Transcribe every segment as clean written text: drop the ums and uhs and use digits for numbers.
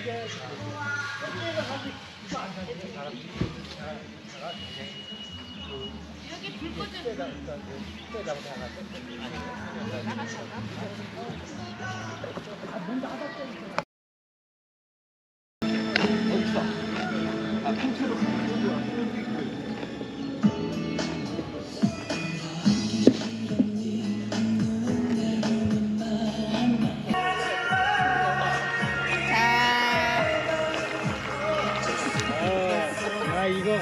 여기 불 꺼져. 아 이거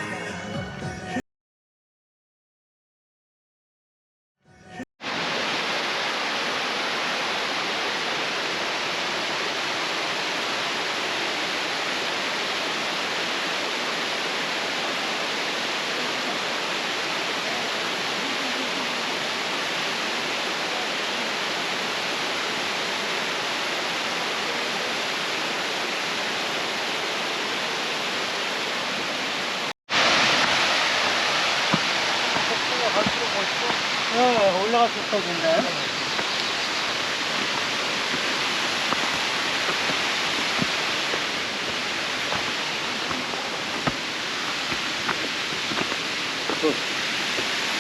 올라갔을 거인데.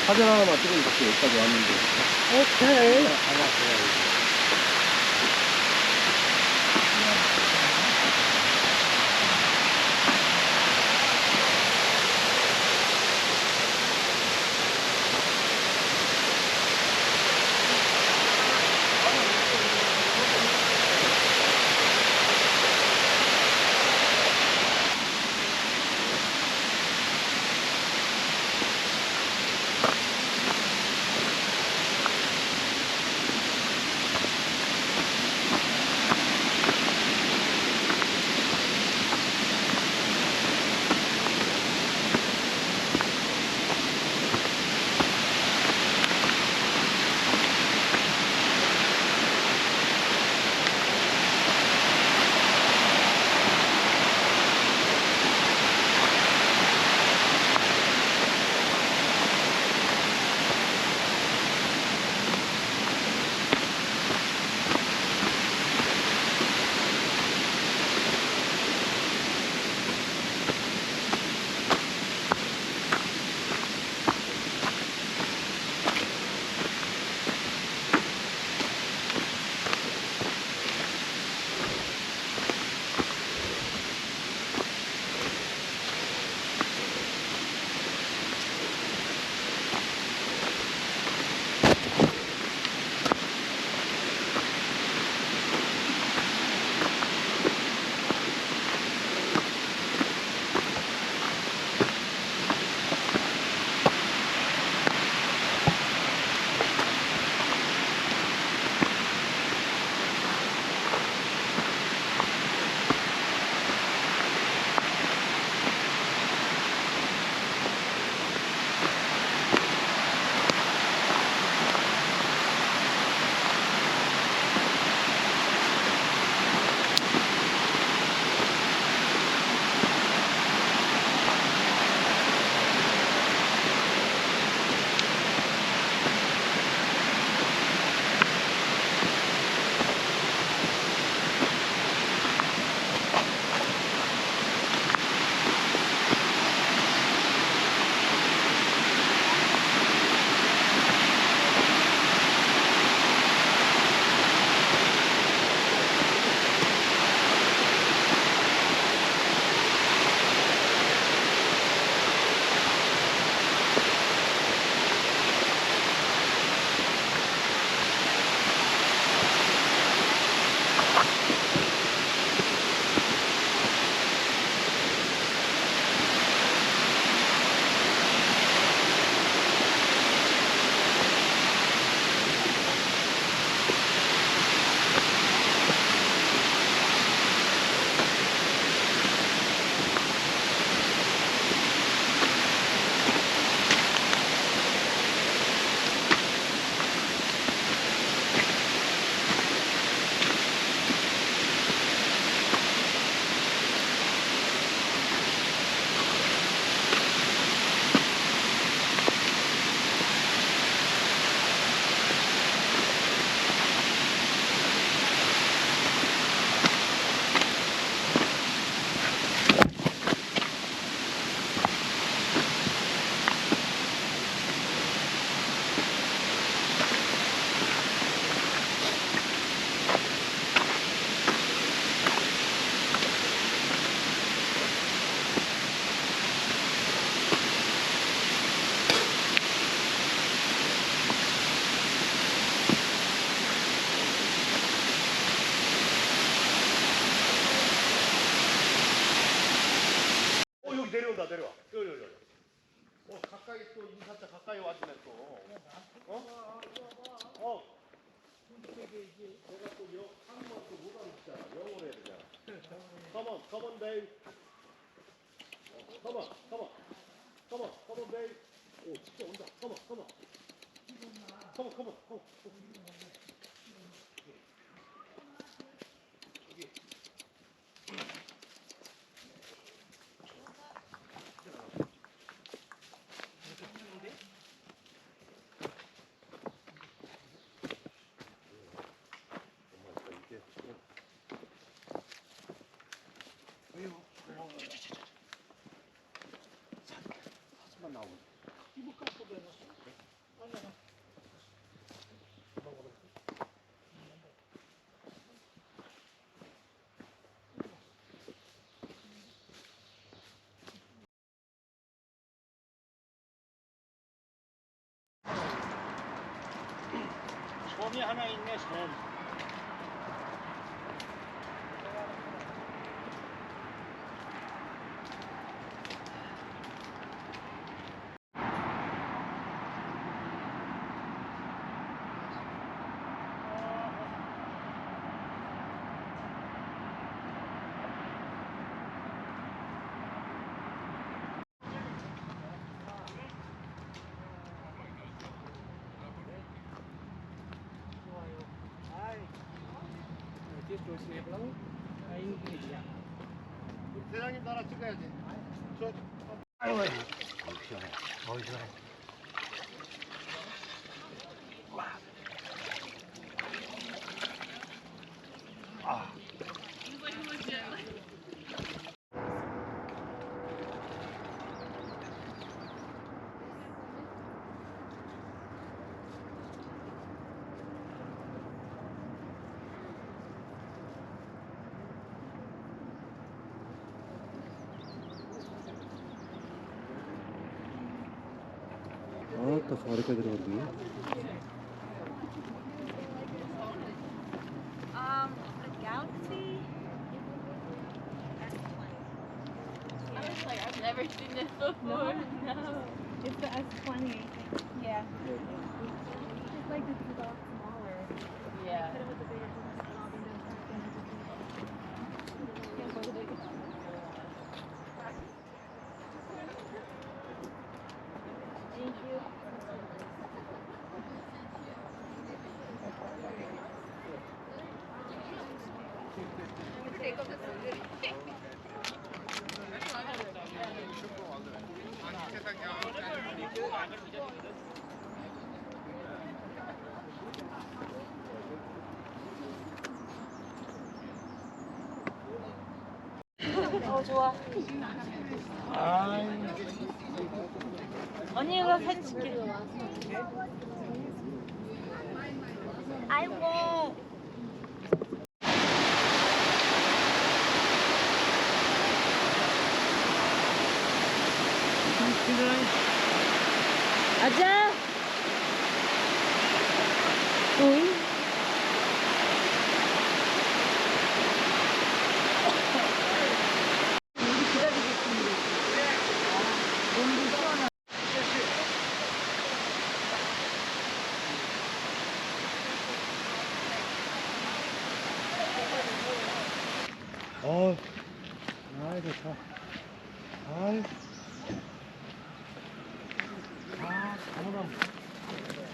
사진 하나만 찍어주십시오. 여기까지 왔는데. 오케이. 내려와. 가까이 또 인사자 가까이 와주네 또. 내가 또 한번 또 못하는 진짜 영어로 해야 되잖아. Come on, babe. Come on, babe. 오, 진짜 온다. Come on. 사진만 나오고. 섬이 하나 있네, 섬. 대장님 나라 찍어야지. 아이고, 시원해. 시원해. 또 저렇게 들어갔네. The Galaxy. I was like, I've never seen this before. No. It's the S20, I think. Yeah. It's like this is a lot smaller. Yeah. Put it with the bigger business and all the things. Can't believe it. Thank you. 좋아. 언니가 사진 찍게. 아이고. 아자. 오이. 아이, 좋다. 아이. 오늘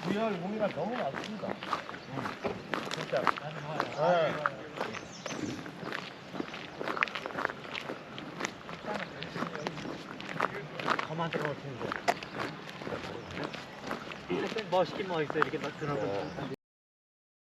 부여할 몸이가 너무 많습니다. 진짜. 네. 가만 들어올 텐데. 멋있긴 멋있어, 이렇게 막 들어가고.